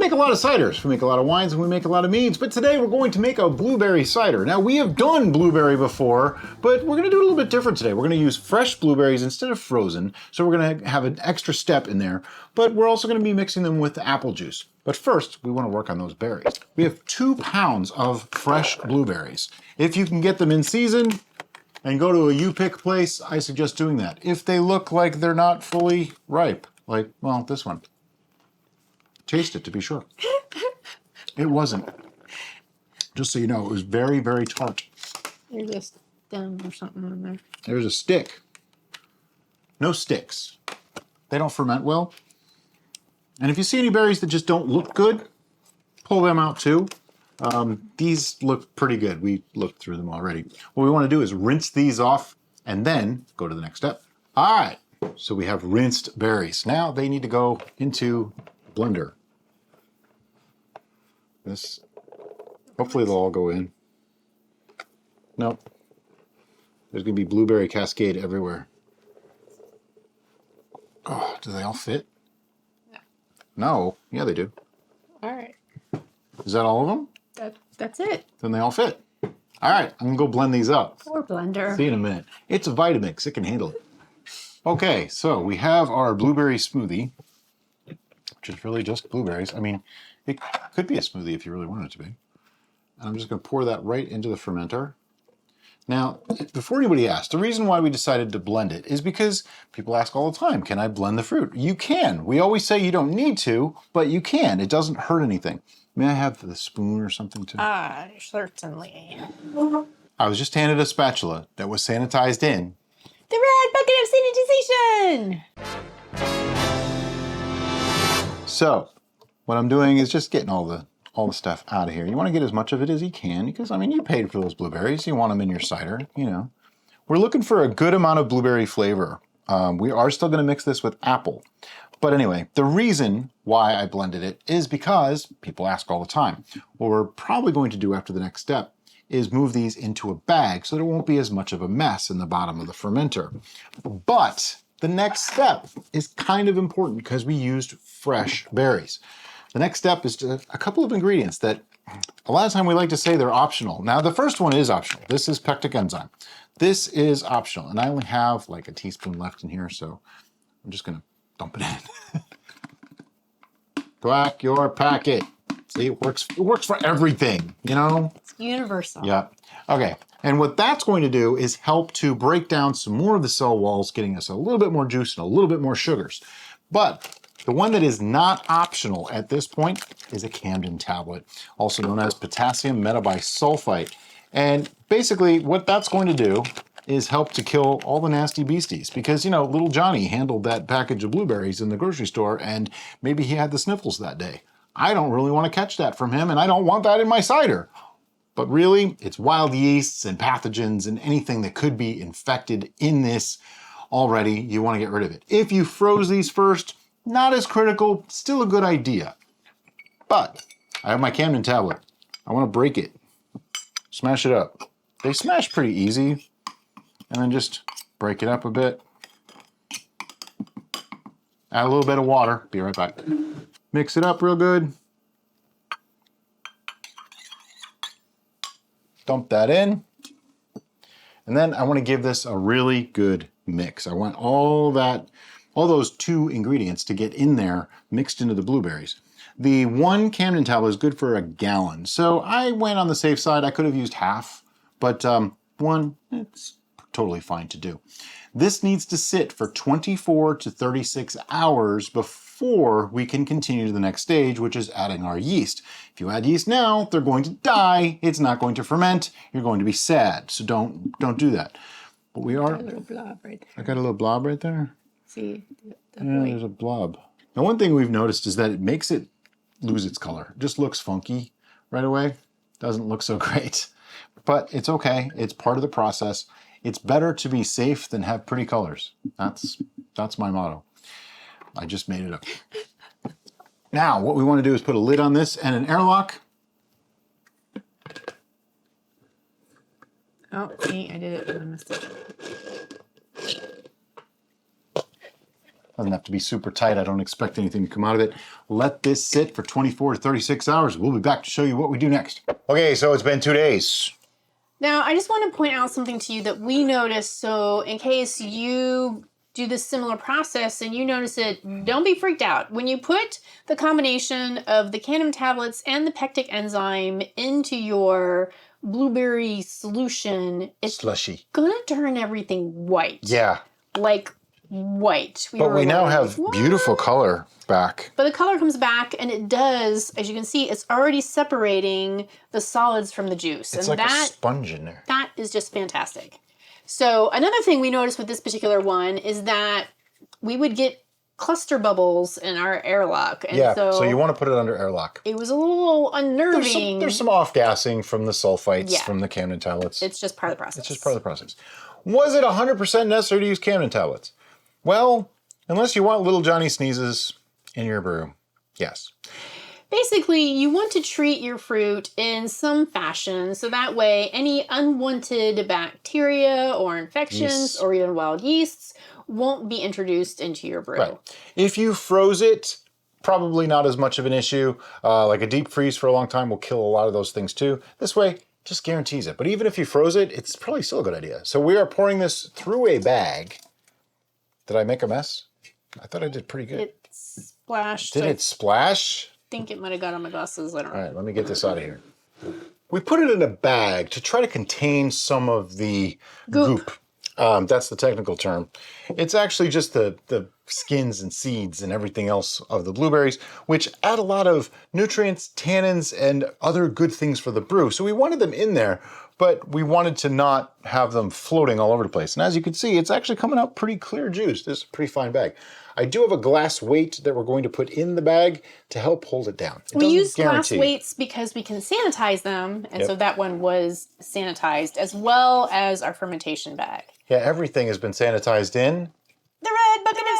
make a lot of ciders, we make a lot of wines, and we make a lot of meads, but today we're going to make a blueberry cider. Now, we have done blueberry before, but we're gonna do it a little bit different today. We're gonna use fresh blueberries instead of frozen, so we're gonna have an extra step in there, but we're also gonna be mixing them with apple juice. But first, we wanna work on those berries. We have 2 pounds of fresh blueberries. If you can get them in season and go to a you-pick place, I suggest doing that. If they look like they're not fully ripe, like, well, this one. Taste it to be sure. It wasn't. Just so you know, it was very, very tart. There's a stem or something on there. There's a stick. No sticks. They don't ferment well. And if you see any berries that just don't look good, pull them out too. These look pretty good. We looked through them already. What we want to do is rinse these off and then go to the next step. All right, so we have rinsed berries. Now they need to go into blender. This, hopefully they'll all go in. Nope. There's gonna be blueberry cascade everywhere. Oh, do they all fit? No. No. Yeah, they do. All right. Is that all of them? That's it. Then they all fit. All right, I'm gonna go blend these up. Or blender. See you in a minute. It's a Vitamix, it can handle it. Okay, so we have our blueberry smoothie, which is really just blueberries. I mean, it could be a smoothie if you really want it to be. And I'm just gonna pour that right into the fermenter. Now, before anybody asks, the reason why we decided to blend it is because people ask all the time, can I blend the fruit? You can. We always say you don't need to, but you can. It doesn't hurt anything. May I have the spoon or something too? Certainly. I was just handed a spatula that was sanitized in. The red bucket of sanitization! So, what I'm doing is just getting all the stuff out of here. You want to get as much of it as you can because, I mean, you paid for those blueberries. You want them in your cider, you know. We're looking for a good amount of blueberry flavor. We are still going to mix this with apple. But anyway, the reason why I blended it is because people ask all the time. What we're probably going to do after the next step is move these into a bag so there won't be as much of a mess in the bottom of the fermenter. But the next step is kind of important because we used fresh berries. The next step is a couple of ingredients that a lot of time we like to say they're optional. Now, the first one is optional. This is pectic enzyme. This is optional, and I only have like a teaspoon left in here, so I'm just gonna dump it in. Quack your packet. See, it works for everything, you know? It's universal. Yeah. Okay, and what that's going to do is help to break down some more of the cell walls, getting us a little bit more juice and a little bit more sugars. But the one that is not optional at this point is a Camden tablet, also known as potassium metabisulfite. And basically what that's going to do is help to kill all the nasty beasties because, you know, little Johnny handled that package of blueberries in the grocery store and maybe he had the sniffles that day. I don't really want to catch that from him and I don't want that in my cider. But really, it's wild yeasts and pathogens and anything that could be infected in this already. You want to get rid of it. If you froze these first, not as critical, still a good idea. But I have my Camden tablet. I want to break it, smash it up. They smash pretty easy, and then just break it up a bit. Add a little bit of water, be right back. Mix it up real good. Dump that in. And then I want to give this a really good mix. I want all those 2 ingredients to get in there mixed into the blueberries. The 1 Camden tablet is good for a gallon. So I went on the safe side. I could have used half, but 1, it's totally fine to do. This needs to sit for 24 to 36 hours before we can continue to the next stage, which is adding our yeast. If you add yeast now, they're going to die. It's not going to ferment. You're going to be sad. So don't do that. But we are. A little blob right there. I got a little blob right there. See? Yeah, there's a blob. Now, one thing we've noticed is that it makes it lose its color. It just looks funky right away. Doesn't look so great. But it's okay. It's part of the process. It's better to be safe than have pretty colors. That's my motto. I just made it up. Now, what we want to do is put a lid on this and an airlock. Oh, see, I did it. I missed it. Doesn't have to be super tight. I don't expect anything to come out of it. Let this sit for 24 to 36 hours. We'll be back to show you what we do next. Okay, so it's been 2 days. Now, I just want to point out something to you that we noticed. So in case you do this similar process and you notice it, don't be freaked out. When you put the combination of the cadmium tablets and the pectic enzyme into your blueberry solution, it's Slushy. gonna turn everything white. Yeah. Like white. But we now have beautiful color back. But the color comes back and it does, as you can see, it's already separating the solids from the juice. It's and like a sponge in there. That is just fantastic. So another thing we noticed with this particular one is that we would get cluster bubbles in our airlock. And yeah, so you want to put it under airlock. It was a little unnerving. There's some off-gassing from the sulfites, from the cadmium tablets. It's just part of the process. It's just part of the process. Was it 100% necessary to use cadmium tablets? Well, unless you want little Johnny sneezes in your brew, yes. Basically, you want to treat your fruit in some fashion so that way any unwanted bacteria or infections or even wild yeasts won't be introduced into your brew. Right. If you froze it, probably not as much of an issue. Like a deep freeze for a long time will kill a lot of those things too. This way, just guarantees it. But even if you froze it, it's probably still a good idea. So we are pouring this through a bag. Did I make a mess? I thought I did pretty good. It splashed. Did it splash? I think it might have got on my glasses. I don't know. All right, let me get this out of here. We put it in a bag to try to contain some of the goop. That's the technical term. It's actually just the skins and seeds and everything else of the blueberries, which add a lot of nutrients, tannins, and other good things for the brew. So we wanted them in there, but we wanted to not have them floating all over the place. And as you can see, it's actually coming out pretty clear juice. This is a pretty fine bag. I do have a glass weight that we're going to put in the bag to help hold it down. We use glass weights because we can sanitize them, and so that one was sanitized, as well as our fermentation bag. Yeah, everything has been sanitized in the red bucket of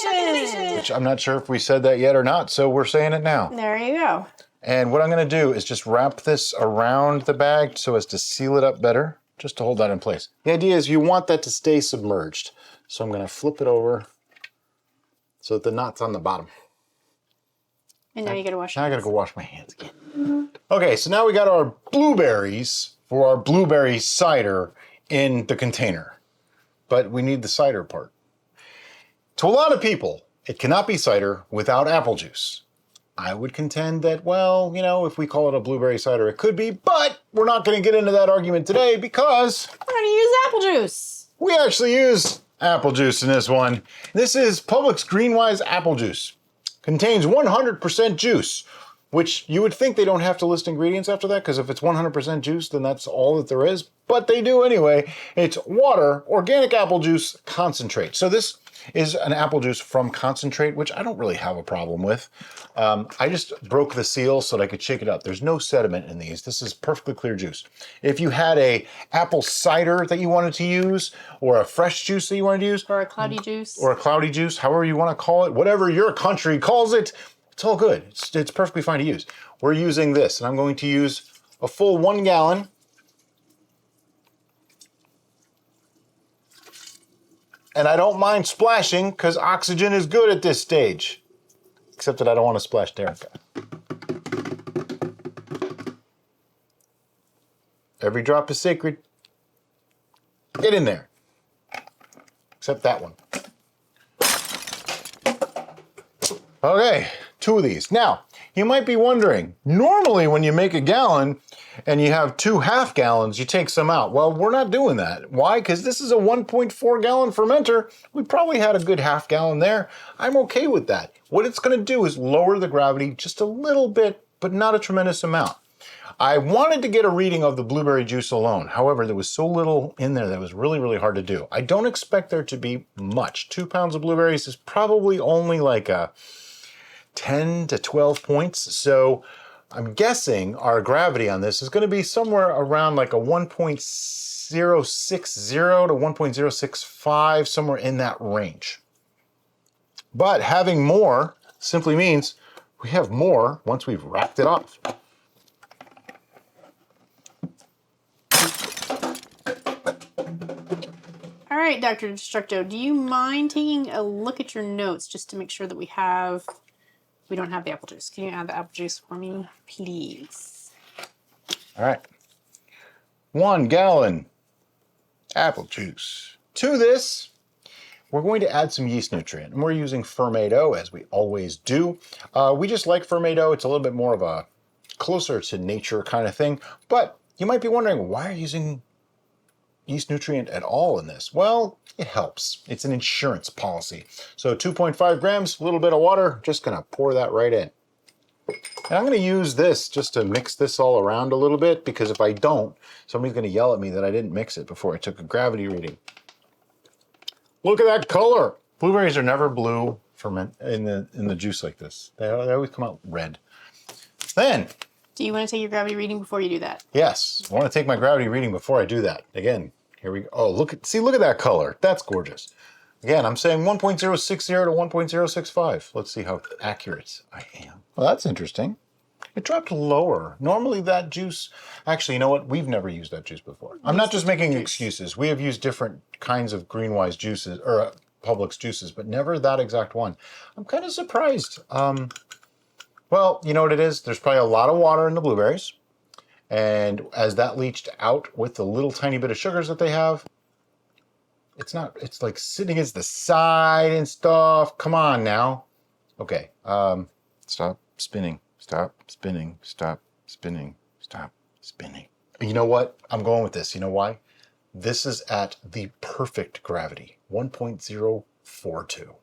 sanitization! Which I'm not sure if we said that yet or not, so we're saying it now. There you go. And what I'm going to do is just wrap this around the bag so as to seal it up better, just to hold that in place. The idea is you want that to stay submerged. So I'm going to flip it over so that the knot's on the bottom. And now you got to wash your hands. Now I got to go wash my hands again. Okay, so now we got our blueberries for our blueberry cider in the container. But we need the cider part. To a lot of people, it cannot be cider without apple juice. I would contend that, well, you know, if we call it a blueberry cider, it could be, but we're not going to get into that argument today because we're going to use apple juice. We actually use apple juice in this one. This is Publix Greenwise apple juice. Contains 100% juice, which you would think they don't have to list ingredients after that, because if it's 100% juice, then that's all that there is. But they do anyway. It's water, organic apple juice, concentrate. So this is an apple juice from concentrate, which I don't really have a problem with. I just broke the seal so that I could shake it up. There's no sediment in these. This is perfectly clear juice. If you had a apple cider that you wanted to use, or a fresh juice that you wanted to use, or a cloudy juice, however you want to call it, whatever your country calls it, it's all good. It's perfectly fine to use. We're using this, and I'm going to use a full 1 gallon. And I don't mind splashing because oxygen is good at this stage. Except that I don't want to splash Derek. Every drop is sacred. Get in there. Except that one. Okay, 2 of these. Now, you might be wondering, normally when you make a gallon and you have 2 half gallons, you take some out. Well, we're not doing that. Why? Because this is a 1.4 gallon fermenter. We probably had a good half gallon there. I'm okay with that. What it's going to do is lower the gravity just a little bit, but not a tremendous amount. I wanted to get a reading of the blueberry juice alone. However, there was so little in there that was really, really hard to do. I don't expect there to be much. 2 pounds of blueberries is probably only like a 10 to 12 points. So I'm guessing our gravity on this is going to be somewhere around like a 1.060 to 1.065, somewhere in that range. But having more simply means we have more once we've wrapped it off. All right, Dr. Destructo, do you mind taking a look at your notes just to make sure that we don't have the apple juice? Can you add the apple juice for me, please? All right. 1 gallon apple juice. To this, we're going to add some yeast nutrient, and we're using Fermento as we always do. We just like Fermento. It's a little bit more of a closer to nature kind of thing, but you might be wondering, why are you using yeast nutrient at all in this? Well, it helps. It's an insurance policy. So 2.5 grams, a little bit of water, just gonna pour that right in. And I'm gonna use this just to mix this all around a little bit, because if I don't, somebody's gonna yell at me that I didn't mix it before I took a gravity reading. Look at that color. Blueberries are never blue in the juice like this. They always come out red. Then, do you want to take your gravity reading before you do that? Yes, I want to take my gravity reading before I do that. Again, here we go. Oh, look at that color. That's gorgeous. Again, I'm saying 1.060 to 1.065. Let's see how accurate I am. Well, that's interesting. It dropped lower. Normally that juice, actually, you know what? We've never used that juice before. I'm not just making excuses. We have used different kinds of Greenwise juices, or Publix juices, but never that exact one. I'm kind of surprised. Well, you know what it is? There's probably a lot of water in the blueberries. And as that leached out with the little tiny bit of sugars that they have, it's like sitting against the side and stuff. Come on now. Okay, stop spinning, stop spinning, stop spinning, stop spinning. You know what? I'm going with this. You know why? This is at the perfect gravity, 1.042.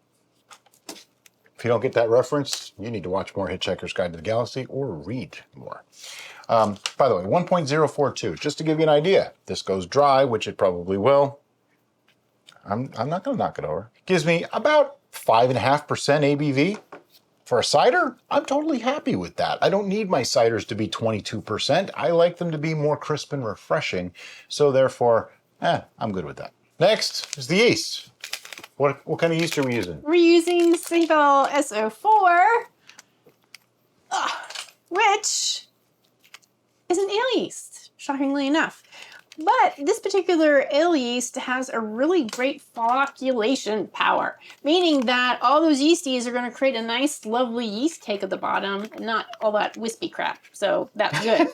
If you don't get that reference, you need to watch more Hitchhiker's Guide to the Galaxy or read more. By the way, 1.042, just to give you an idea. This goes dry, which it probably will. I'm not going to knock it over. It gives me about 5.5% ABV. For a cider, I'm totally happy with that. I don't need my ciders to be 22%. I like them to be more crisp and refreshing. So therefore, I'm good with that. Next is the yeast. What kind of yeast are we using? We're using Single SO4, which is an ale yeast, shockingly enough. But this particular ale yeast has a really great flocculation power, meaning that all those yeasties are going to create a nice, lovely yeast cake at the bottom, and not all that wispy crap. So that's good.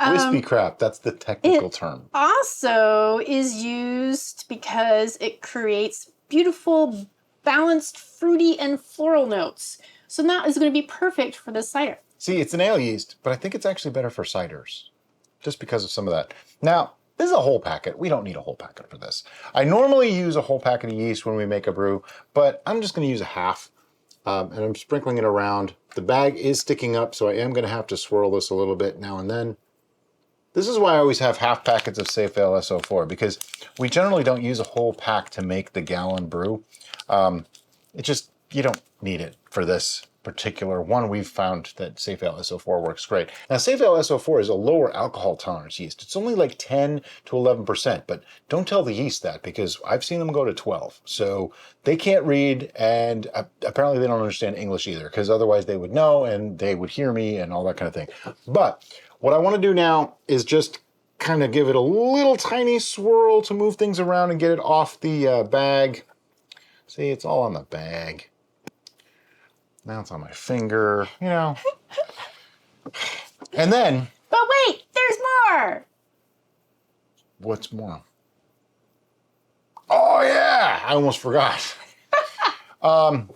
Wispy crap, that's the technical term. Also is used because it creates beautiful, balanced, fruity, and floral notes. So that is going to be perfect for this cider. See, it's an ale yeast, but I think it's actually better for ciders, just because of some of that. Now, this is a whole packet. We don't need a whole packet for this. I normally use a whole packet of yeast when we make a brew, but I'm just going to use a half, and I'm sprinkling it around. The bag is sticking up, so I am going to have to swirl this a little bit now and then. This is why I always have half packets of Safe Ale SO4, because we generally don't use a whole pack to make the gallon brew. You don't need it for this particular one. We've found that Safe Ale SO4 works great. Now, Safe Ale SO4 is a lower alcohol tolerance yeast. It's only like 10 to 11%, but don't tell the yeast that, because I've seen them go to 12. So they can't read, and apparently they don't understand English either, because otherwise they would know and they would hear me and all that kind of thing. But what I want to do now is just kind of give it a little tiny swirl to move things around and get it off the bag. See, it's all on the bag. Now it's on my finger, you know. And then... But wait, there's more! What's more? Oh yeah, I almost forgot. I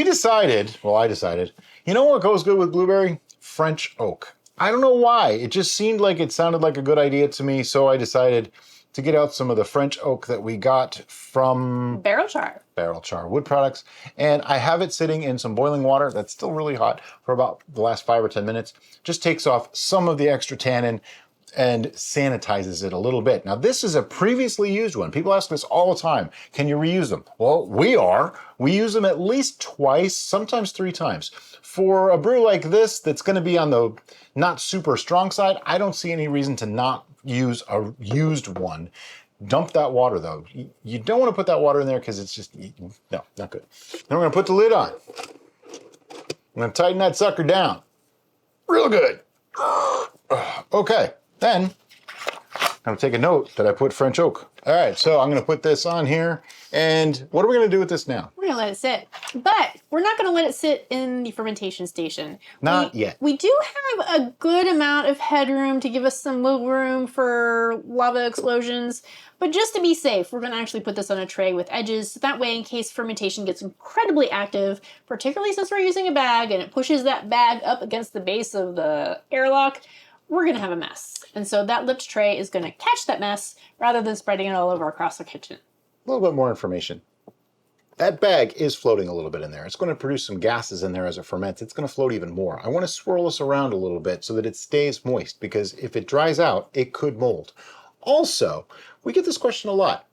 decided, you know what goes good with blueberry? French oak. I don't know why. It just seemed like it sounded like a good idea to me, so I decided to get out some of the French oak that we got from Barrel Char wood products, and I have it sitting in some boiling water that's still really hot for about the last 5 or 10 minutes. Just takes off some of the extra tannin and sanitizes it a little bit. Now, this is a previously used one. People ask this all the time. Can you reuse them? Well, we use them at least twice, sometimes 3 times. For a brew like this that's going to be on the not super strong side, I don't see any reason to not use a used one. Dump that water though. You don't want to put that water in there because it's just, no, not good. Then we're going to put the lid on. I'm going to tighten that sucker down. Real good. Okay, then I'm gonna take a note that I put French oak. All right, so I'm gonna put this on here. And what are we gonna do with this now? We're gonna let it sit, but we're not gonna let it sit in the fermentation station. Not yet. We do have a good amount of headroom to give us some wiggle room for lava explosions, but just to be safe, we're gonna actually put this on a tray with edges. So that way, in case fermentation gets incredibly active, particularly since we're using a bag and it pushes that bag up against the base of the airlock, we're gonna have a mess. And so that lipped tray is gonna catch that mess rather than spreading it all over across the kitchen. A little bit more information. That bag is floating a little bit in there. It's going to produce some gases in there as it ferments. It's going to float even more. I want to swirl this around a little bit so that it stays moist, because if it dries out, it could mold. Also, we get this question a lot.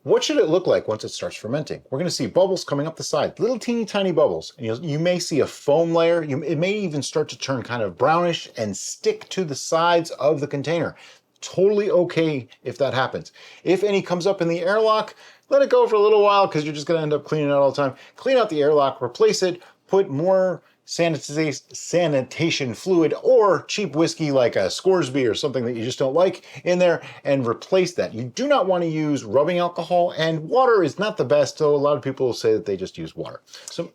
What should it look like once it starts fermenting? We're going to see bubbles coming up the side, little teeny tiny bubbles. And you may see a foam layer. It may even start to turn kind of brownish and stick to the sides of the container. Totally okay if that happens. If any comes up in the airlock, let it go for a little while, because you're just going to end up cleaning it out all the time. Clean out the airlock, replace it, put more sanitation fluid or cheap whiskey like a Scoresby or something that you just don't like in there, and replace that. You do not want to use rubbing alcohol, and water is not the best, so a lot of people say that they just use water. So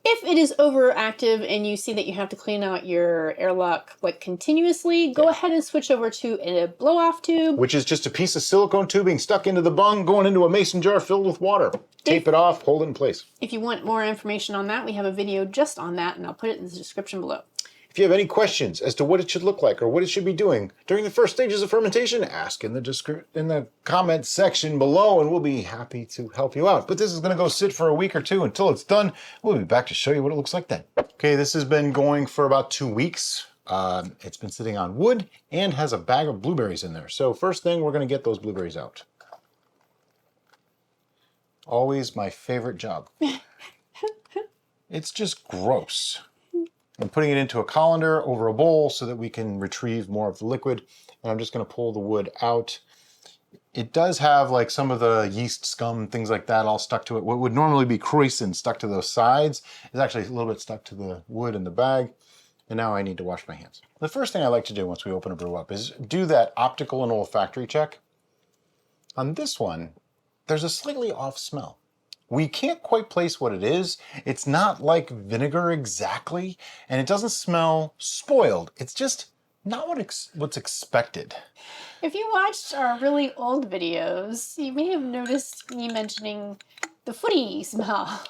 if it is overactive and you see that you have to clean out your airlock like continuously, go ahead and switch over to a blow-off tube. Which is just a piece of silicone tubing stuck into the bung, going into a mason jar filled with water. Tape it off, hold it in place. If you want more information on that, we have a video just on that, and I'll put it in the description below. If you have any questions as to what it should look like or what it should be doing during the first stages of fermentation, ask in the comments section below, and we'll be happy to help you out. But this is going to go sit for a week or two until it's done. We'll be back to show you what it looks like then. Okay, this has been going for about 2 weeks. It's been sitting on wood and has a bag of blueberries in there. So first thing, we're going to get those blueberries out. Always my favorite job. It's just gross. I'm putting it into a colander over a bowl so that we can retrieve more of the liquid. And I'm just going to pull the wood out. It does have like some of the yeast scum, things like that all stuck to it. What would normally be croissant stuck to those sides is actually a little bit stuck to the wood in the bag. And now I need to wash my hands. The first thing I like to do once we open a brew up is do that optical and olfactory check. On this one, there's a slightly off smell. We can't quite place what it is. It's not like vinegar exactly, and it doesn't smell spoiled. It's just not what's expected. If you watched our really old videos, you may have noticed me mentioning the footy smell.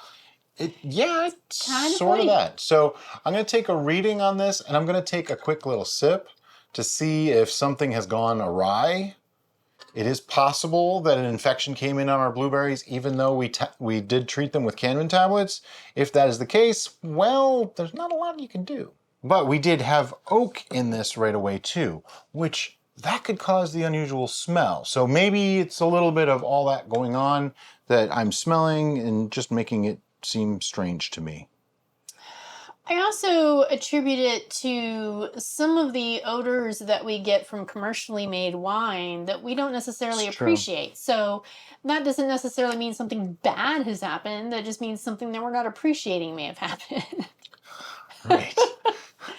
Yeah, it's sort of that. So I'm going to take a reading on this, and I'm going to take a quick little sip to see if something has gone awry. It is possible that an infection came in on our blueberries, even though we did treat them with Canvin tablets. If that is the case, well, there's not a lot you can do. But we did have oak in this right away too, which that could cause the unusual smell. So maybe it's a little bit of all that going on that I'm smelling and just making it seem strange to me. I also attribute it to some of the odors that we get from commercially made wine that we don't necessarily appreciate. So that doesn't necessarily mean something bad has happened. That just means something that we're not appreciating may have happened. Right.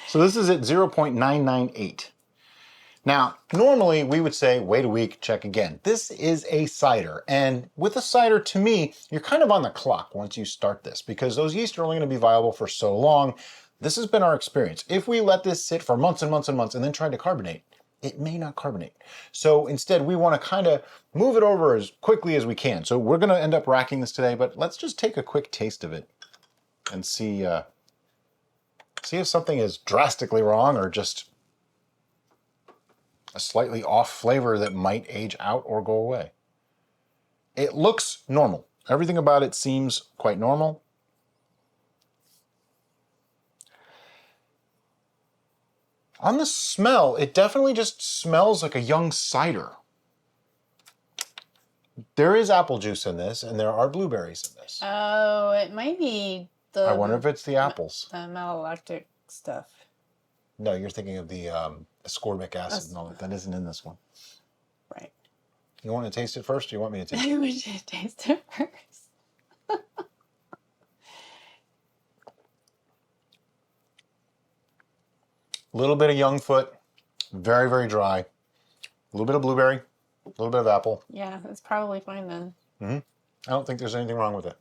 So this is at 0.998. Now, normally we would say, wait a week, check again. This is a cider. And with a cider, to me, you're kind of on the clock once you start this, because those yeast are only going to be viable for so long. This has been our experience. If we let this sit for months and months and months and then try to carbonate, it may not carbonate. So instead, we want to kind of move it over as quickly as we can. So we're going to end up racking this today, but let's just take a quick taste of it and see if something is drastically wrong or just a slightly off flavor that might age out or go away. It looks normal. Everything about it seems quite normal. On the smell, it definitely just smells like a young cider. There is apple juice in this, and there are blueberries in this. Oh, it might be the... I wonder if it's the apples. The malolactic stuff. No, you're thinking of the ascorbic acid and all that. That isn't in this one. Right. You want to taste it first, or you want me to taste it? I wish you taste it first. A little bit of young foot, very, very dry. little bit of blueberry, a little bit of apple. Yeah, that's probably fine then. I don't think there's anything wrong with it.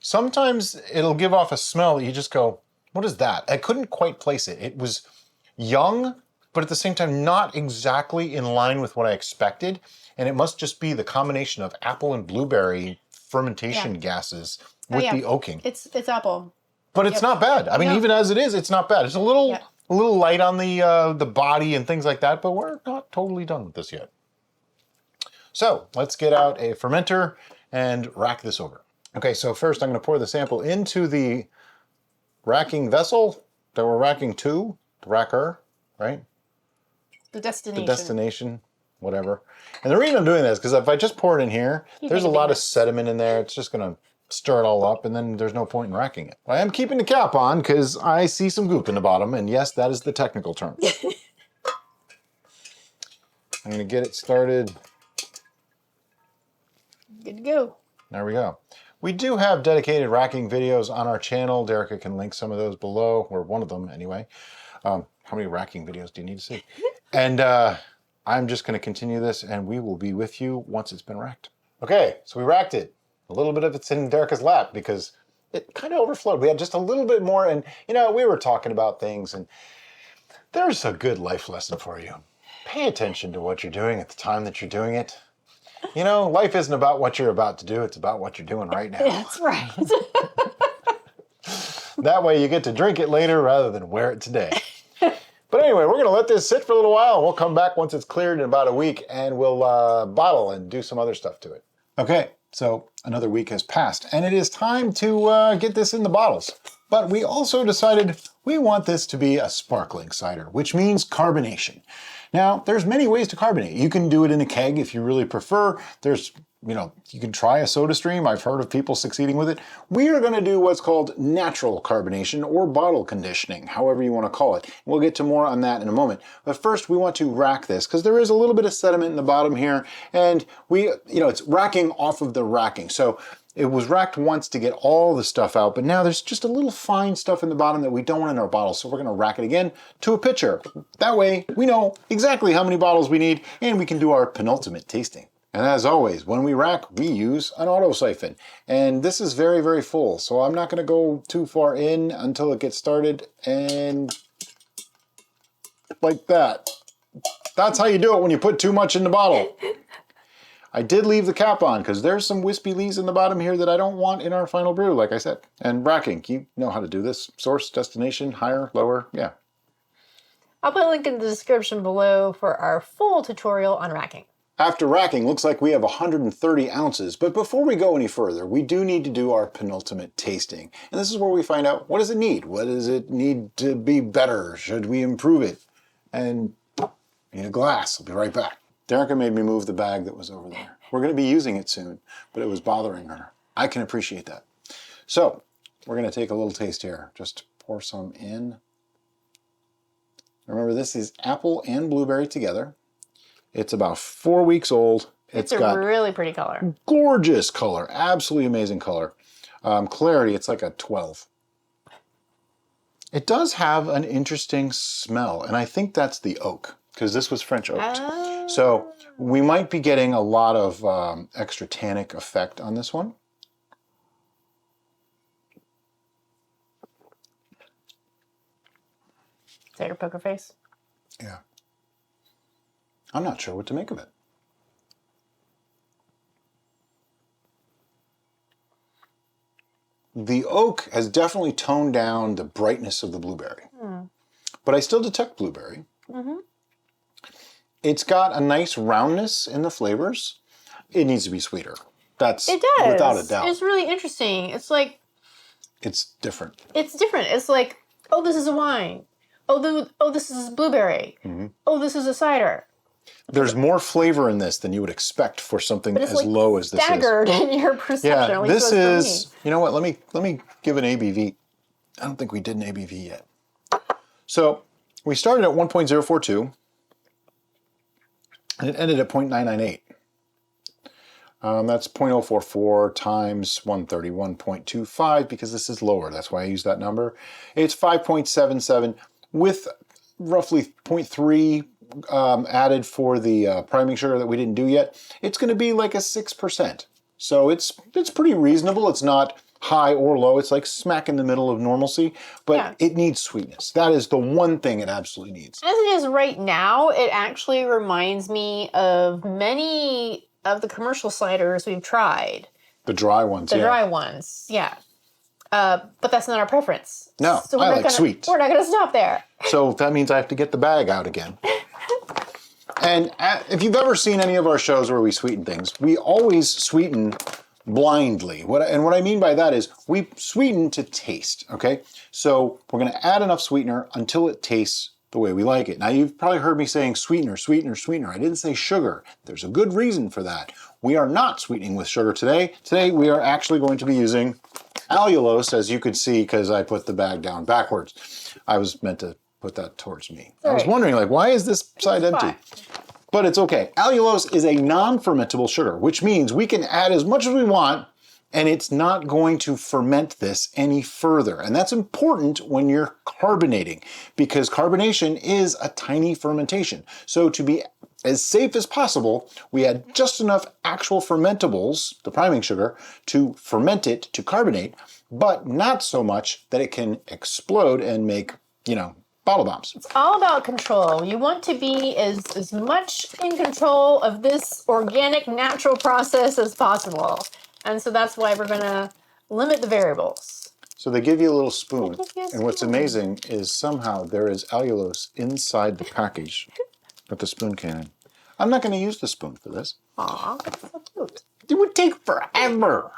Sometimes it'll give off a smell that you just go, what is that? I couldn't quite place it. It was young, but at the same time, not exactly in line with what I expected. And it must just be the combination of apple and blueberry fermentation gases with the oaking. It's apple. But it's not bad. I mean, even as it is, it's not bad. It's a little light on the body and things like that, but we're not totally done with this yet. So let's get out a fermenter and rack this over. Okay, so first I'm going to pour the sample into the racking vessel that we're racking to, the racker, right? The destination. The destination, whatever. And the reason I'm doing this is because if I just pour it in here, there's a lot of sediment in there. It's just going to stir it all up, and then there's no point in racking it. I am keeping the cap on because I see some goop in the bottom, and yes, that is the technical term. I'm going to get it started. Good to go. There we go. We do have dedicated racking videos on our channel. Derica can link some of those below, or one of them anyway. How many racking videos do you need to see? And I'm just going to continue this, and we will be with you once it's been racked. Okay, so we racked it. A little bit of it's in Derica's lap because it kind of overflowed. We had just a little bit more, and you know, we were talking about things, and there's a good life lesson for you. Pay attention to what you're doing at the time that you're doing it. You know, life isn't about what you're about to do, it's about what you're doing right now. That's right. That way you get to drink it later rather than wear it today. But anyway, we're going to let this sit for a little while. We'll come back once it's cleared in about a week, and we'll bottle and do some other stuff to it. Okay, so another week has passed, and it is time to get this in the bottles. But we also decided we want this to be a sparkling cider, which means carbonation. Now, there's many ways to carbonate. You can do it in a keg if you really prefer. There's, you know, you can try a soda stream. I've heard of people succeeding with it. We are going to do what's called natural carbonation or bottle conditioning, however you want to call it. We'll get to more on that in a moment. But first, we want to rack this because there is a little bit of sediment in the bottom here, and it's racking off of the racking. So it was racked once to get all the stuff out, but now there's just a little fine stuff in the bottom that we don't want in our bottles, so we're going to rack it again to a pitcher. That way, we know exactly how many bottles we need, and we can do our penultimate tasting. And as always, when we rack, we use an auto siphon. And this is very, very full, so I'm not going to go too far in until it gets started, and like that. That's how you do it when you put too much in the bottle. I did leave the cap on because there's some wispy lees in the bottom here that I don't want in our final brew, like I said. And racking, you know how to do this. Source, destination, higher, lower, yeah. I'll put a link in the description below for our full tutorial on racking. After racking, looks like we have 130 ounces, but before we go any further, we do need to do our penultimate tasting. And this is where we find out, what does it need? What does it need to be better? Should we improve it? And we need a glass. I'll be right back. Derica made me move the bag that was over there. We're going to be using it soon, but it was bothering her. I can appreciate that. So, we're going to take a little taste here. Just pour some in. Remember, this is apple and blueberry together. It's about 4 weeks old. It's a really pretty color. Gorgeous color. Absolutely amazing color. Clarity, it's like a 12. It does have an interesting smell, and I think that's the oak, because this was French oaked. So we might be getting a lot of extra tannic effect on this one. Is that your poker face? Yeah. I'm not sure what to make of it. The oak has definitely toned down the brightness of the blueberry. But I still detect blueberry. Mm-hmm. It's got a nice roundness in the flavors. It needs to be sweeter. That's It does. without a doubt. It's really interesting. It's like... It's different. It's different. It's like, oh, this is a wine. Oh, this is blueberry. Mm-hmm. Oh, this is a cider. There's more flavor in this than you would expect for something as like low as this is. Staggered in your perception. Yeah, like this so is, you know what, let me give an ABV. I don't think we did an ABV yet. So we started at 1.042 and it ended at 0.998. That's 0.044 times 131.25 because this is lower. That's why I use that number. It's 5.77 with roughly 0.3 added for the priming sugar that we didn't do yet, it's going to be like a 6%. So it's pretty reasonable. It's not high or low. It's like smack in the middle of normalcy, but it needs sweetness. That is the one thing it absolutely needs. As it is right now, it actually reminds me of many of the commercial ciders we've tried. The dry ones, The dry ones, yeah. But that's not our preference. No, so I like sweet. We're not going to stop there. So that means I have to get the bag out again. And if you've ever seen any of our shows where we sweeten things, we always sweeten blindly. What I mean by that is we sweeten to taste, okay? So we're going to add enough sweetener until it tastes the way we like it. Now, you've probably heard me saying sweetener, sweetener, sweetener. I didn't say sugar. There's a good reason for that. We are not sweetening with sugar today. Today, we are actually going to be using allulose, as you could see, because I put the bag down backwards. I was meant to put that towards me. I was wondering, like, why is this side empty? But it's okay. Allulose is a non-fermentable sugar, which means we can add as much as we want, and it's not going to ferment this any further. And that's important when you're carbonating, because carbonation is a tiny fermentation. So to be as safe as possible, we add just enough actual fermentables, the priming sugar, to ferment it, to carbonate, but not so much that it can explode and make, bottle bombs. It's all about control. You want to be as much in control of this organic, natural process as possible. And so that's why we're going to limit the variables. So they give you a little spoon. And what's amazing is somehow there is allulose inside the package with the spoon can in. I'm not going to use the spoon for this. Aw, that's so cute. It would take forever.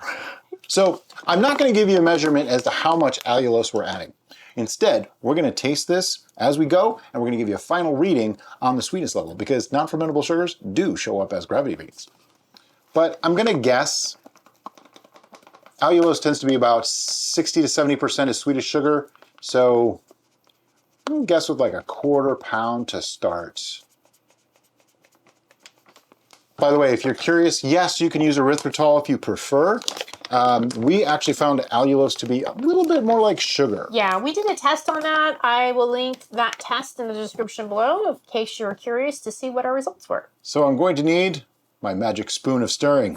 So I'm not going to give you a measurement as to how much allulose we're adding. Instead, we're going to taste this as we go, and we're going to give you a final reading on the sweetness level, because non-fermentable sugars do show up as gravity readings. But I'm going to guess allulose tends to be about 60 to 70% as sweet as sugar, so I'm going to guess with like a 1/4 pound to start. By the way, if you're curious, yes, you can use erythritol if you prefer. We actually found allulose to be a little bit more like sugar. Yeah, we did a test on that. I will link that test in the description below in case you're curious to see what our results were. So I'm going to need my magic spoon of stirring.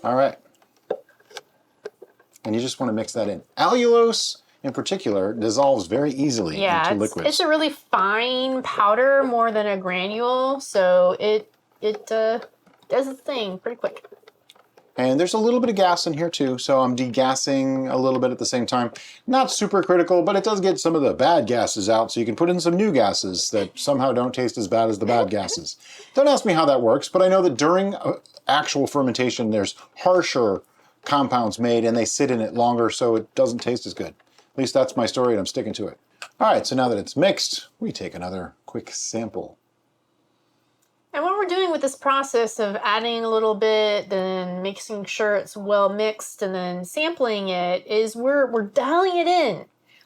All right. And you just want to mix that in. Allulose, in particular, dissolves very easily into liquids. It's a really fine powder more than a granule, so it does its thing pretty quick. And there's a little bit of gas in here too, so I'm degassing a little bit at the same time. Not super critical, but it does get some of the bad gases out, so you can put in some new gases that somehow don't taste as bad as the bad gases. Don't ask me how that works, but I know that during actual fermentation, there's harsher compounds made, and they sit in it longer, so it doesn't taste as good. At least that's my story, and I'm sticking to it. All right, so now that it's mixed, we take another quick sample. And what we're doing with this process of adding a little bit, then making sure it's well mixed, and then sampling it, is we're dialing it in.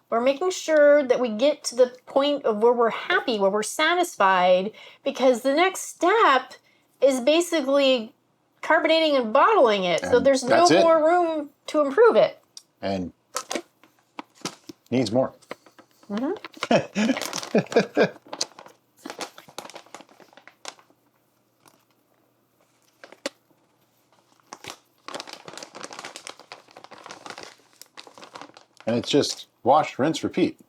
We're making sure that we get to the point of where we're happy, where we're satisfied, because the next step is basically carbonating and bottling it. So there's no more room to improve it. And needs more. Mm-hmm. And it's just wash, rinse, repeat.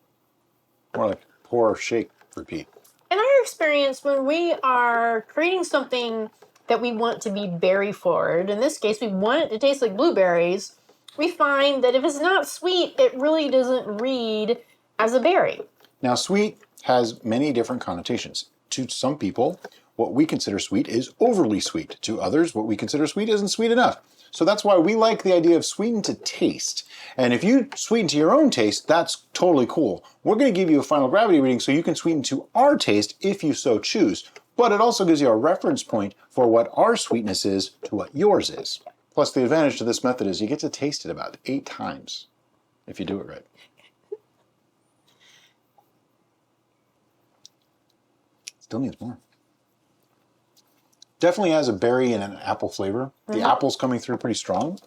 More like pour, shake, repeat. In our experience, when we are creating something that we want to be berry forward, in this case, we want it to taste like blueberries, we find that if it's not sweet, it really doesn't read as a berry. Now, sweet has many different connotations. To some people, what we consider sweet is overly sweet. To others, what we consider sweet isn't sweet enough. So that's why we like the idea of sweeten to taste. And if you sweeten to your own taste, that's totally cool. We're going to give you a final gravity reading so you can sweeten to our taste if you so choose. But it also gives you a reference point for what our sweetness is to what yours is. Plus, the advantage to this method is you get to taste it about 8 times if you do it right. Still needs more. Definitely has a berry and an apple flavor. The apple's coming through pretty strong.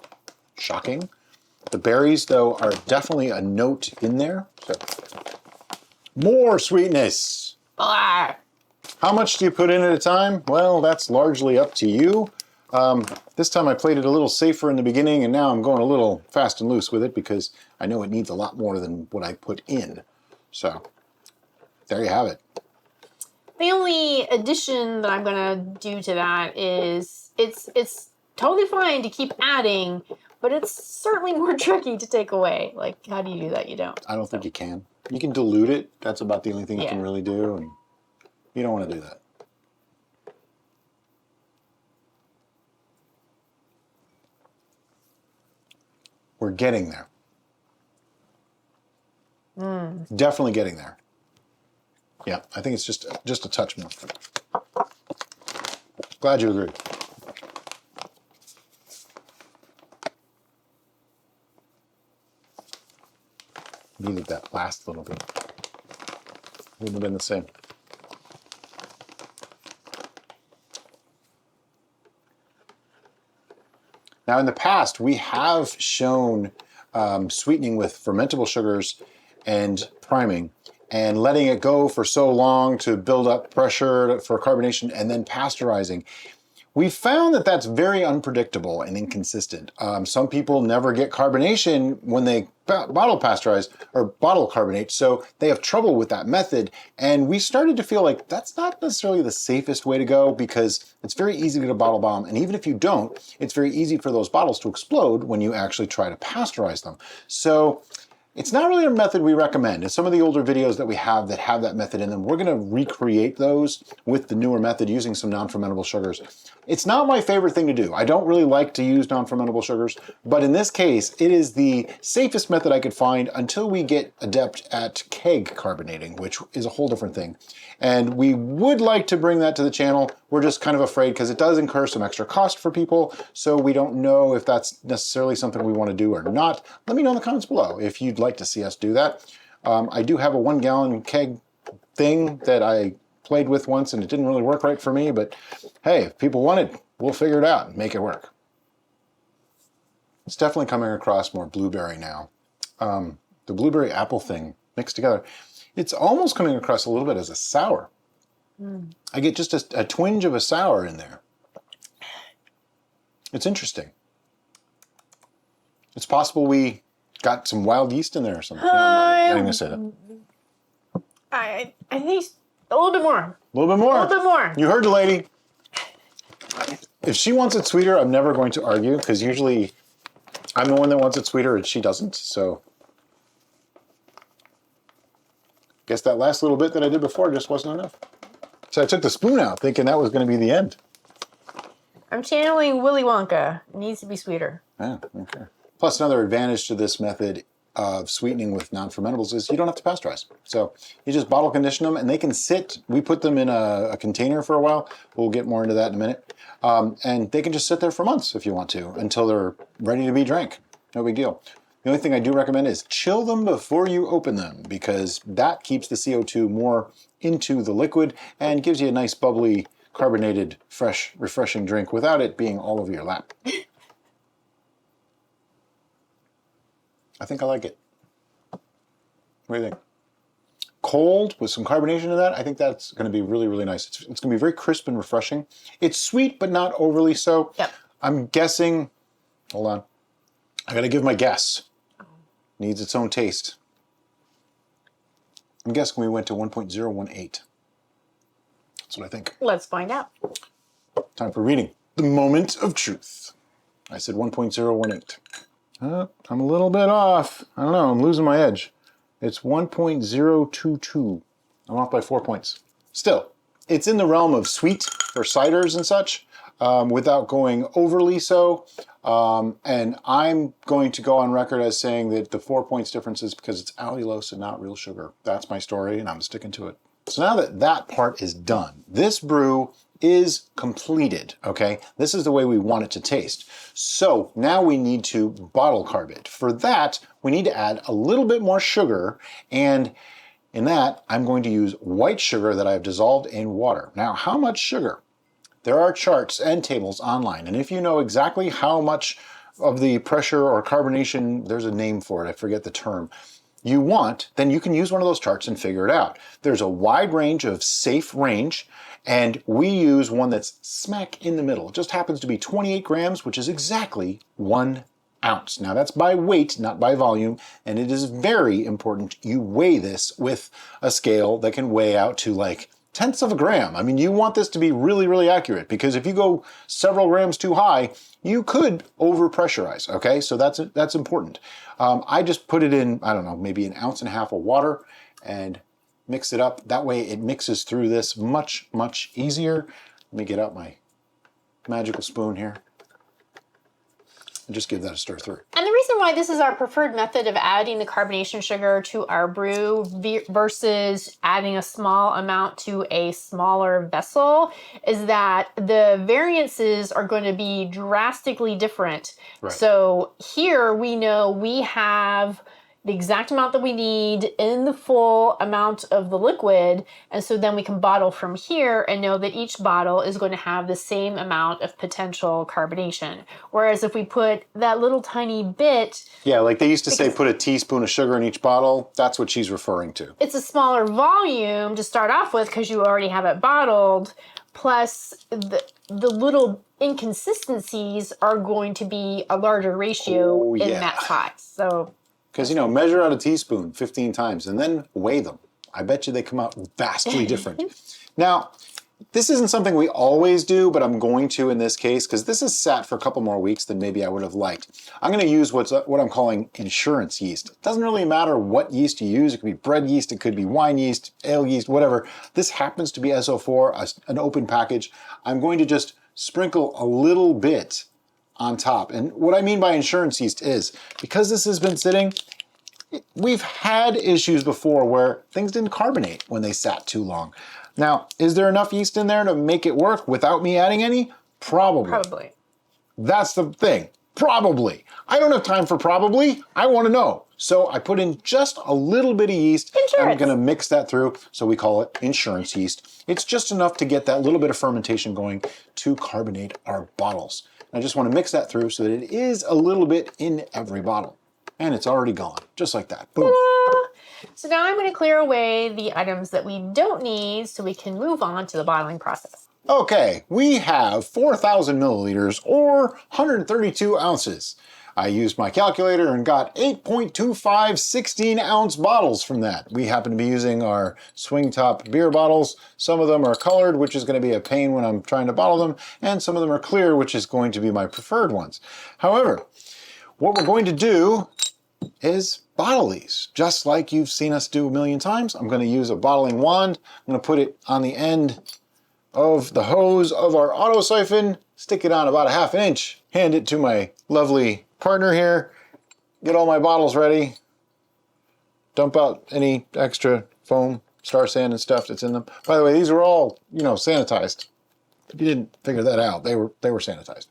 Shocking. The berries, though, are definitely a note in there. So, more sweetness. Ah. How much do you put in at a time? Well, that's largely up to you. This time I played it a little safer in the beginning, and now I'm going a little fast and loose with it because I know it needs a lot more than what I put in. So, there you have it. The only addition that I'm gonna do to that is it's totally fine to keep adding, but it's certainly more tricky to take away. Like, how do you do that? You don't. I don't think you can. You can dilute it. That's about the only thing you can Yeah. really do, and you don't want to do that. We're getting there. Definitely getting there. Yeah, I think it's just a touch more. Glad you agree. Needed that last little bit. Wouldn't have been the same. Now, in the past, we have shown sweetening with fermentable sugars and priming and letting it go for so long to build up pressure for carbonation and then pasteurizing. We found that that's very unpredictable and inconsistent. Some people never get carbonation when they bottle pasteurize or bottle carbonate, so they have trouble with that method. And we started to feel like that's not necessarily the safest way to go because it's very easy to get a bottle bomb. And even if you don't, it's very easy for those bottles to explode when you actually try to pasteurize them. So it's not really a method we recommend. In some of the older videos that we have that method in them, we're gonna recreate those with the newer method using some non-fermentable sugars. It's not my favorite thing to do. I don't really like to use non-fermentable sugars, but in this case, it is the safest method I could find until we get adept at keg carbonating, which is a whole different thing. And we would like to bring that to the channel. We're just kind of afraid because it does incur some extra cost for people, so we don't know if that's necessarily something we want to do or not. Let me know in the comments below if you'd like to see us do that. I do have a 1 gallon keg thing that I played with once and it didn't really work right for me, but hey, if people want it, we'll figure it out and make it work. It's definitely coming across more blueberry now. The blueberry apple thing mixed together, it's almost coming across a little bit as a sour. I get just a twinge of a sour in there. It's interesting. It's possible we got some wild yeast in there or something. No, I'm not going to say that. I think a little bit more. A little bit more. A little bit more. You heard the lady. If she wants it sweeter, I'm never going to argue because usually I'm the one that wants it sweeter and she doesn't. So guess that last little bit that I did before just wasn't enough. So I took the spoon out thinking that was going to be the end. I'm channeling Willy Wonka. It needs to be sweeter. Yeah, okay. Plus another advantage to this method of sweetening with non-fermentables is you don't have to pasteurize. So you just bottle condition them and they can sit. We put them in a container for a while. We'll get more into that in a minute. And they can just sit there for months if you want to until they're ready to be drank. No big deal. The only thing I do recommend is chill them before you open them because that keeps the CO2 more into the liquid and gives you a nice bubbly, carbonated, fresh, refreshing drink without it being all over your lap. I think I like it. What do you think? Cold with some carbonation in that, I think that's going to be really, really nice. It's going to be very crisp and refreshing. It's sweet, but not overly so. Yep. I'm guessing, hold on. I got to give my guess. Needs its own taste. I'm guessing we went to 1.018. That's what I think. Let's find out. Time for reading. The moment of truth. I said 1.018. I'm a little bit off. I don't know, I'm losing my edge. It's 1.022. I'm off by 4 points. Still, it's in the realm of sweet for ciders and such, without going overly so. And I'm going to go on record as saying that the 4 points difference is because it's allulose and not real sugar. That's my story, and I'm sticking to it. So now that that part is done, this brew is completed, okay? This is the way we want it to taste. So now we need to bottle carb it. For that, we need to add a little bit more sugar, and in that, I'm going to use white sugar that I've dissolved in water. Now, how much sugar? There are charts and tables online, and if you know exactly how much of the pressure or carbonation, there's a name for it, I forget the term, you want, then you can use one of those charts and figure it out. There's a wide range of safe range, and we use one that's smack in the middle. It just happens to be 28 grams, which is exactly 1 ounce. Now that's by weight, not by volume, and it is very important you weigh this with a scale that can weigh out to like tenths of a gram. I mean, you want this to be really, really accurate, because if you go several grams too high, you could over-pressurize, okay? So that's important. I just put it in, I don't know, maybe 1.5 ounces of water and mix it up. That way it mixes through this much, much easier. Let me get out my magical spoon here and just give that a stir through. And the reason why this is our preferred method of adding the carbonation sugar to our brew versus adding a small amount to a smaller vessel is that the variances are going to be drastically different. Right. So here we know we have the exact amount that we need in the full amount of the liquid. And so then we can bottle from here and know that each bottle is going to have the same amount of potential carbonation. Whereas if we put that little tiny bit... Yeah, like they used to say put a teaspoon of sugar in each bottle. That's what she's referring to. It's a smaller volume to start off with because you already have it bottled. Plus the little inconsistencies are going to be a larger ratio in that size. So... Because, you know, measure out a teaspoon 15 times and then weigh them. I bet you they come out vastly different. Now, this isn't something we always do, but I'm going to in this case, because this has sat for a couple more weeks than maybe I would have liked. I'm going to use what I'm calling insurance yeast. It doesn't really matter what yeast you use. It could be bread yeast, it could be wine yeast, ale yeast, whatever. This happens to be SO4, an open package. I'm going to just sprinkle a little bit on top. And what I mean by insurance yeast is, because this has been sitting, we've had issues before where things didn't carbonate when they sat too long. Now, is there enough yeast in there to make it work without me adding any? Probably. Probably. That's the thing. Probably. I don't have time for probably. I want to know. So I put in just a little bit of yeast. Insurance. I'm going to mix that through. So we call it insurance yeast. It's just enough to get that little bit of fermentation going to carbonate our bottles. I just want to mix that through so that it is a little bit in every bottle. And it's already gone, just like that. Boom. Ta-da! So now I'm going to clear away the items that we don't need so we can move on to the bottling process. Okay, we have 4,000 milliliters or 132 ounces. I used my calculator and got 8.25 16-ounce bottles from that. We happen to be using our swing top beer bottles. Some of them are colored, which is going to be a pain when I'm trying to bottle them, and some of them are clear, which is going to be my preferred ones. However, what we're going to do is bottle these, just like you've seen us do a million times. I'm going to use a bottling wand. I'm going to put it on the end of the hose of our auto siphon, stick it on about 1/2 inch, hand it to my lovely partner here, get all my bottles ready, dump out any extra foam, star sand and stuff that's in them. By the way, these are all, sanitized. If you didn't figure that out, they were sanitized.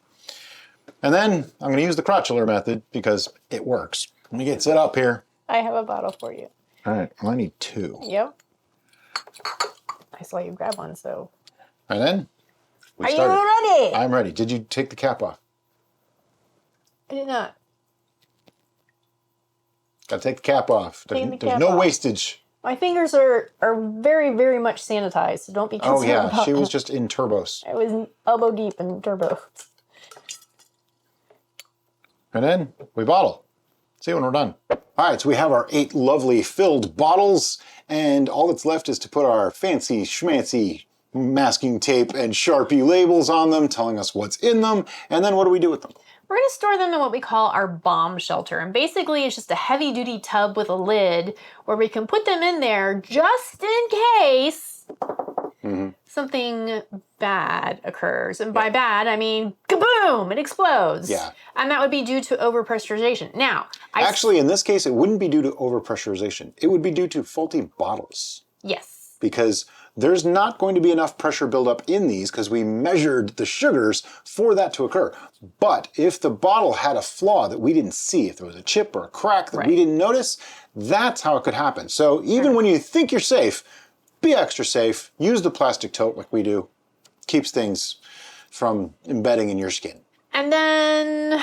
And then I'm going to use the crotchular method because it works. Let me get set up here. I have a bottle for you. All right, well, I need 2. Yep. I saw you grab one, so... And then we Are started. you ready? I'm ready. Did you take the cap off? I did not. Got to take the cap off. Take the There's cap no off. wastage. My fingers are very, very much sanitized, so don't be concerned Oh yeah, about she was that. just in turbos. I was elbow deep in turbo. And then we bottle. See when we're done. All right, so we have our 8 lovely filled bottles, and all that's left is to put our fancy schmancy masking tape and Sharpie labels on them, telling us what's in them, and then what do we do with them? We're going to store them in what we call our bomb shelter. And basically, it's just a heavy-duty tub with a lid where we can put them in there just in case something bad occurs. And by bad, I mean kaboom, it explodes. Yeah. And that would be due to overpressurization. Now, Actually, in this case, it wouldn't be due to overpressurization. It would be due to faulty bottles. Yes. Because there's not going to be enough pressure buildup in these because we measured the sugars for that to occur. But if the bottle had a flaw that we didn't see, if there was a chip or a crack that we didn't notice, that's how it could happen. So even when you think you're safe, be extra safe. Use the plastic tote like we do. Keeps things from embedding in your skin. And then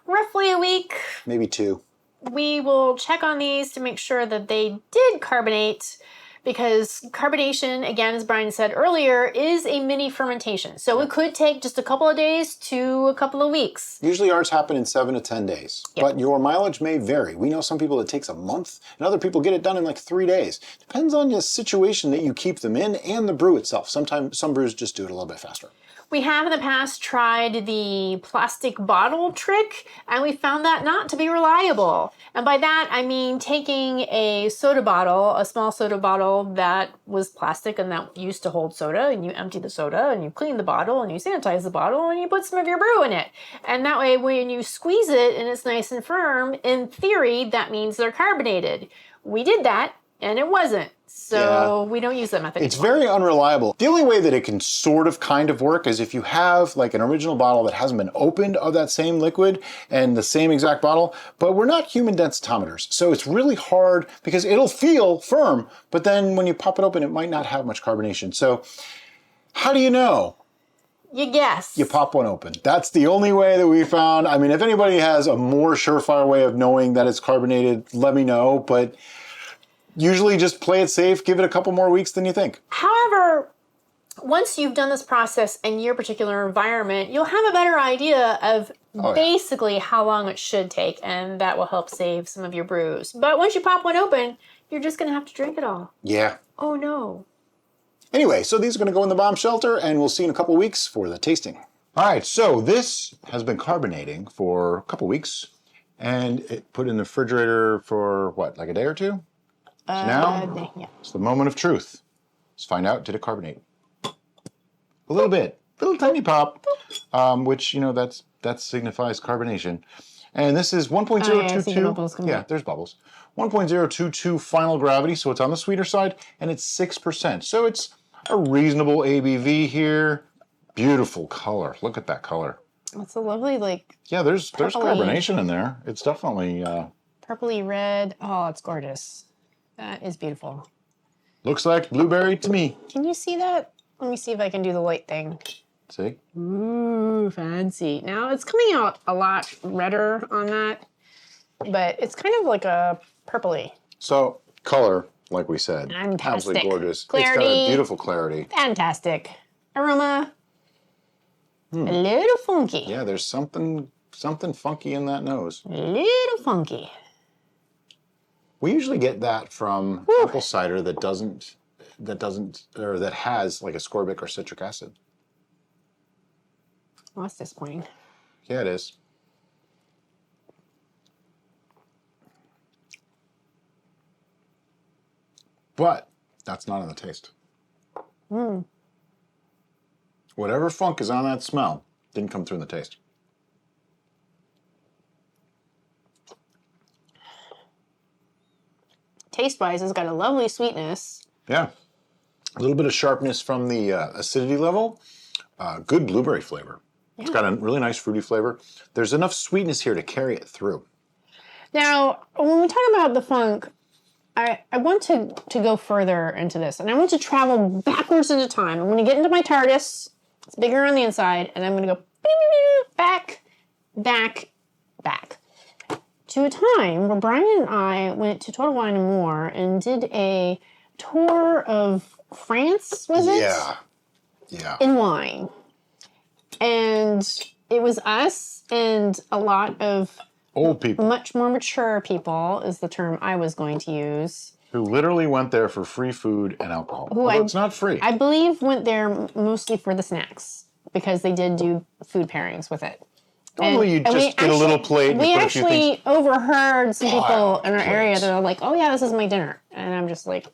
roughly a week, Maybe 2. we will check on these to make sure that they did carbonate, because carbonation, again, as Brian said earlier, is a mini fermentation. So it could take just a couple of days to a couple of weeks. Usually ours happen in 7 to 10 days, but your mileage may vary. We know some people it takes a month, and other people get it done in like 3 days. Depends on the situation that you keep them in and the brew itself. Sometimes some brews just do it a little bit faster. We have in the past tried the plastic bottle trick, and we found that not to be reliable. And by that, I mean taking a soda bottle, a small soda bottle that was plastic and that used to hold soda, and you empty the soda, and you clean the bottle, and you sanitize the bottle, and you put some of your brew in it. And that way, when you squeeze it and it's nice and firm, in theory, that means they're carbonated. We did that, and it wasn't. So we don't use that method It's anymore. very unreliable. The only way that it can sort of kind of work is if you have like an original bottle that hasn't been opened of that same liquid and the same exact bottle, but we're not human densitometers. So it's really hard because it'll feel firm, but then when you pop it open, it might not have much carbonation. So how do you know? You guess. You pop one open. That's the only way that we found. I mean, if anybody has a more surefire way of knowing that it's carbonated, let me know, but usually just play it safe, give it a couple more weeks than you think. However, once you've done this process in your particular environment, you'll have a better idea of basically how long it should take, and that will help save some of your brews. But once you pop one open, you're just going to have to drink it all. Yeah. Oh no. Anyway, so these are going to go in the bomb shelter, and we'll see you in a couple weeks for the tasting. All right, so this has been carbonating for a couple weeks, and it put in the refrigerator for what, like a day or two? So now, it's the moment of truth. Let's find out, did it carbonate? A little bit, little tiny pop, which, you know, that signifies carbonation. And this is 1.022. Yeah, there's bubbles. 1.022 final gravity, so it's on the sweeter side, and it's 6%. So it's a reasonable ABV here. Beautiful color. Look at that color. It's a lovely, like... Yeah, there's carbonation in there. It's definitely... purpley red. Oh, it's gorgeous. That is beautiful. Looks like blueberry to me. Can you see that? Let me see if I can do the light thing. See? Ooh, fancy. Now, it's coming out a lot redder on that, but it's kind of like a purpley. So, color, like we said, Fantastic. absolutely gorgeous. Clarity. It's got a beautiful clarity. Fantastic. Aroma. A little funky. Yeah, there's something funky in that nose. A little funky. We usually get that from apple cider that has like ascorbic or citric acid. Well, that's disappointing. Yeah, it is. But that's not in the taste. Whatever funk is on that smell didn't come through in the taste. Taste-wise, it's got a lovely sweetness. Yeah. A little bit of sharpness from the acidity level. Good blueberry flavor. Yeah. It's got a really nice fruity flavor. There's enough sweetness here to carry it through. Now, when we talk about the funk, I want to go further into this, and I want to travel backwards into time. I'm going to get into my TARDIS. It's bigger on the inside, and I'm going to go back, to a time where Brian and I went to Total Wine & More and did a tour of France, was it? Yeah. In wine. And it was us and a lot of old people. Much more mature people is the term I was going to use. Who literally went there for free food and alcohol. It's not free. I believe went there mostly for the snacks because they did do food pairings with it. Normally you just get a little plate and we put a few things. We actually overheard some people in our area that are like, oh yeah, this is my dinner. And I'm just like,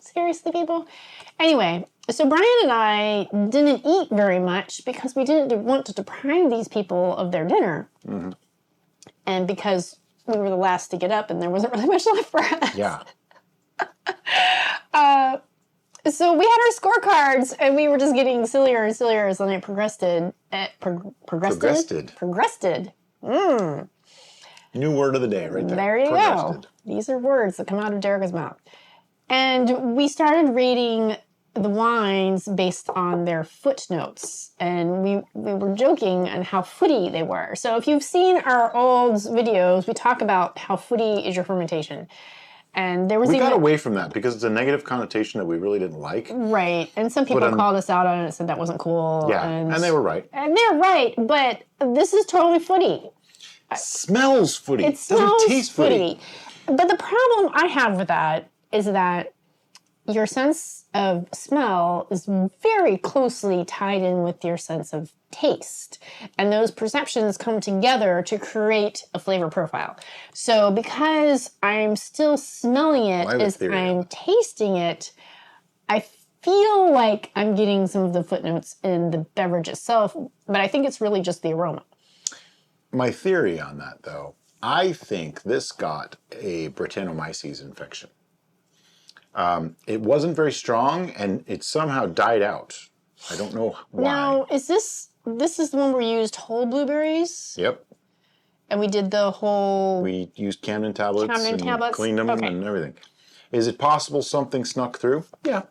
seriously, people? Anyway, so Brian and I didn't eat very much because we didn't want to deprive these people of their dinner. Mm-hmm. And because we were the last to get up and there wasn't really much left for us. Yeah. So we had our scorecards and we were just getting sillier and sillier as the night progressed. Progressed. New word of the day right there. There you go. These are words that come out of Derica's mouth. And we started rating the wines based on their footnotes, and we were joking on how footy they were. So if you've seen our old videos, we talk about how footy is your fermentation. And there was We even got away from that because it's a negative connotation that we really didn't like. right, and some people called us out on it and said that wasn't cool. Yeah, and they were right. And they're right, but this is totally footy. Smells footy. It smells doesn't taste footy. But the problem I have with that is that your sense of smell is very closely tied in with your sense of taste. And those perceptions come together to create a flavor profile. So because I'm still smelling it as I'm tasting it, I feel like I'm getting some of the footnotes in the beverage itself, but I think it's really just the aroma. My theory on that, though, I think this got a Brettanomyces infection. It wasn't very strong, and it somehow died out. I don't know why. Now, is this is the one where we used whole blueberries? Yep. And we did the whole... We used Camden tablets and cleaned them and everything. Is it possible something snuck through? Yeah.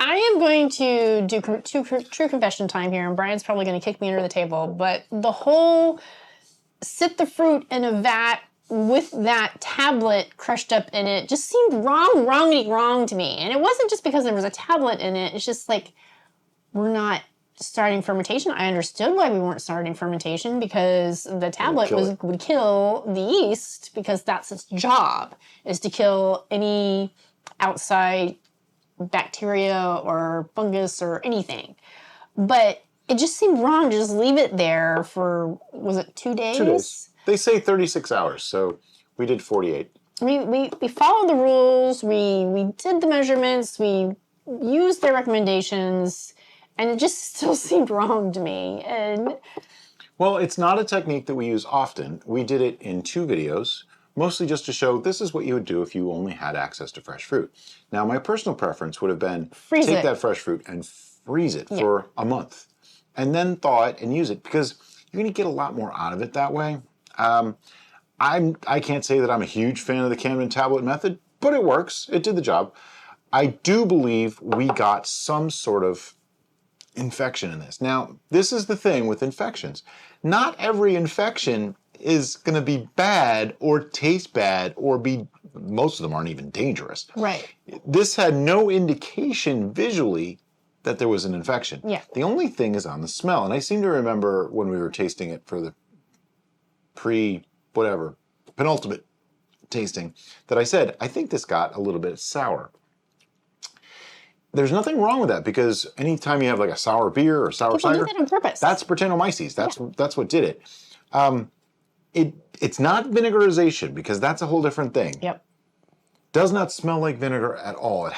I am going to do true confession time here, and Brian's probably going to kick me under the table, but the whole sit the fruit in a vat with that tablet crushed up in it just seemed wrong to me. And it wasn't just because there was a tablet in it. It's just like, we're not starting fermentation. I understood why we weren't starting fermentation, because the tablet would kill the yeast, because that's its job, is to kill any outside bacteria or fungus or anything. But it just seemed wrong to just leave it there for, was it 2 days? 2 days. They say 36 hours, so we did 48. We followed the rules, we did the measurements, we used their recommendations, and it just still seemed wrong to me. And well, it's not a technique that we use often. We did it in 2 videos, mostly just to show this is what you would do if you only had access to fresh fruit. Now, my personal preference would have been take that fresh fruit and freeze it for a month, and then thaw it and use it, because you're going to get a lot more out of it that way. I can't say that I'm a huge fan of the Camden tablet method, but it works. It did the job. I do believe we got some sort of infection in this. Now, this is the thing with infections. Not every infection is going to be bad or taste bad or be, most of them aren't even dangerous. right. This had no indication visually that there was an infection. Yeah. The only thing is on the smell. And I seem to remember when we were tasting it for the penultimate tasting, that I said, I think this got a little bit sour. There's nothing wrong with that, because anytime you have like a sour beer or sour cider, do that on purpose. that's Brettanomyces. That's what did it. It's not vinegarization, because that's a whole different thing. Yep. Does not smell like vinegar at all. It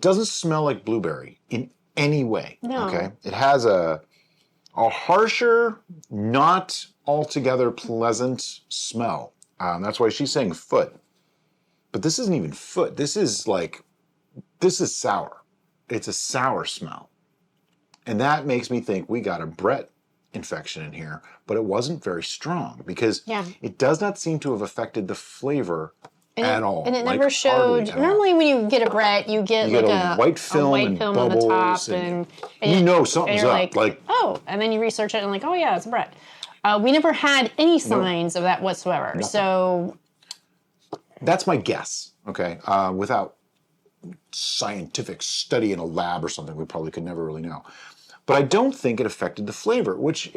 doesn't smell like blueberry in any way. No. Okay. It has a harsher, not altogether pleasant smell. That's why she's saying foot. But this isn't even foot. This is sour. It's a sour smell. And that makes me think we got a Brett infection in here, but it wasn't very strong, because it does not seem to have affected the flavor at all. And it never showed. Normally when you get a Brett, you get like a white film on the top, and you know something's up. Like, oh, and then you research it and like, oh yeah, it's a Brett. We never had any signs of that whatsoever. Nothing. So that's my guess. Okay, without scientific study in a lab or something, we probably could never really know. But I don't think it affected the flavor, which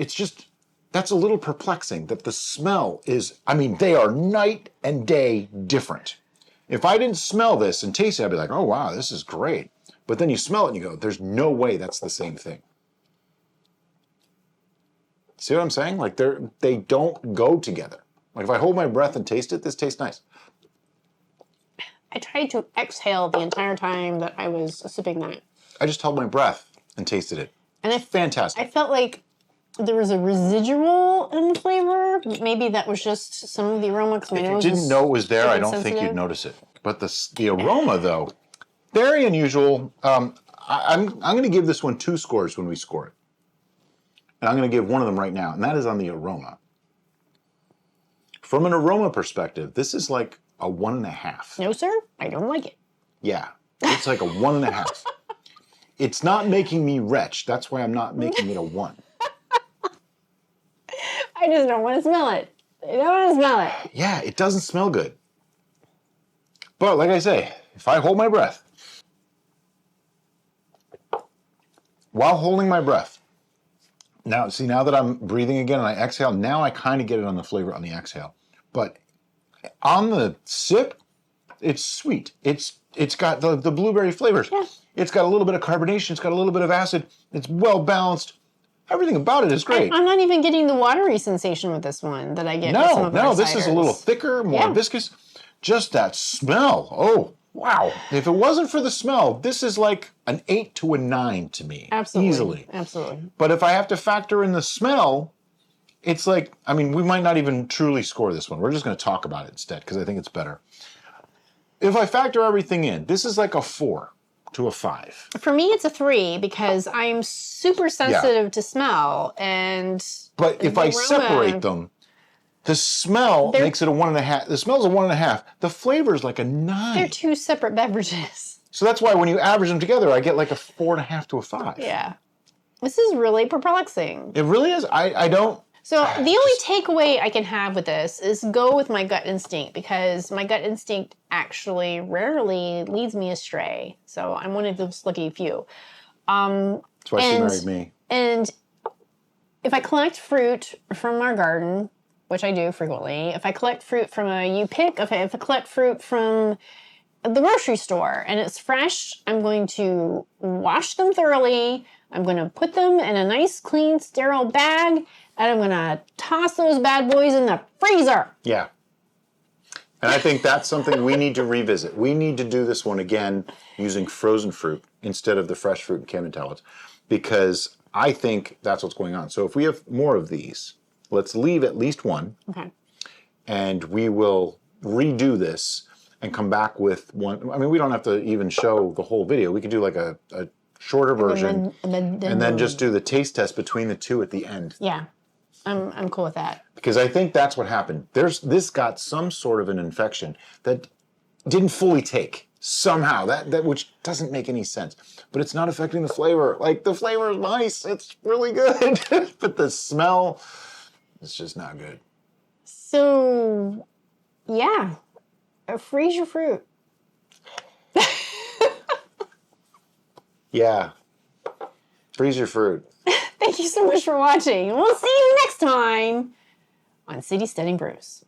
that's a little perplexing, that the smell is, they are night and day different. If I didn't smell this and taste it, I'd be like, oh wow, this is great. But then you smell it and you go, there's no way that's the same thing. See what I'm saying? Like they don't go together. Like if I hold my breath and taste it, this tastes nice. I tried to exhale the entire time that I was sipping that. I just held my breath and tasted it. And it's fantastic. I felt like there was a residual in flavor. Maybe that was just some of the aroma. If you didn't know it was there, I don't think you'd notice it. But the aroma, though, very unusual. I'm going to give this one 2 scores when we score it. And I'm going to give one of them right now, and that is on the aroma. From an aroma perspective, this is like a 1.5. No, sir, I don't like it. Yeah. It's like a 1.5. It's not making me retch. That's why I'm not making it a 1. I just don't want to smell it. I don't want to smell it. Yeah, it doesn't smell good. But like I say, if I hold my breath, while holding my breath, now that I'm breathing again and I exhale, now I kind of get it on the flavor on the exhale. But on the sip, it's sweet. It's got the blueberry flavors. Yeah. It's got a little bit of carbonation. It's got a little bit of acid. It's well balanced. Everything about it is great. I'm not even getting the watery sensation with this one that I get with some of our this is a ciders. little thicker, more viscous. Just that smell. Oh, wow. If it wasn't for the smell, this is like an 8 to a 9 to me. Absolutely. Easily. Absolutely. But if I have to factor in the smell, it's like, I mean, we might not even truly score this one. We're just going to talk about it instead because I think it's better. If I factor everything in, this is like a 4 to a 5. For me, it's a 3 because I'm super sensitive to smell, and but if I separate them, the smell makes it a 1.5. The smell's a 1.5. The flavor's like a 9. They're 2 separate beverages. So that's why when you average them together, I get like a 4.5 to a 5. Yeah. This is really perplexing. It really is. I don't. So the only takeaway I can have with this is go with my gut instinct, because my gut instinct actually rarely leads me astray. So I'm one of those lucky few. That's why she married me. And if I collect fruit from our garden, which I do frequently, if I collect fruit from a U-Pick, if I collect fruit from the grocery store and it's fresh, I'm going to wash them thoroughly. I'm going to put them in a nice, clean, sterile bag, and I'm going to toss those bad boys in the freezer. Yeah. And I think that's something we need to revisit. We need to do this one again using frozen fruit instead of the fresh fruit and Camden because I think that's what's going on. So if we have more of these, let's leave at least one. Okay. And we will redo this and come back with one. I mean, we don't have to even show the whole video. We could do like a shorter version and then just do the taste test between the two at the end. Yeah. I'm cool with that. Because I think that's what happened. This got some sort of an infection that didn't fully take somehow, that which doesn't make any sense. But it's not affecting the flavor. Like, the flavor is nice. It's really good. But the smell, it's just not good. So, yeah. Freeze your fruit. Yeah. Freeze your fruit. Thank you so much for watching. We'll see you next time on City Steading Brews.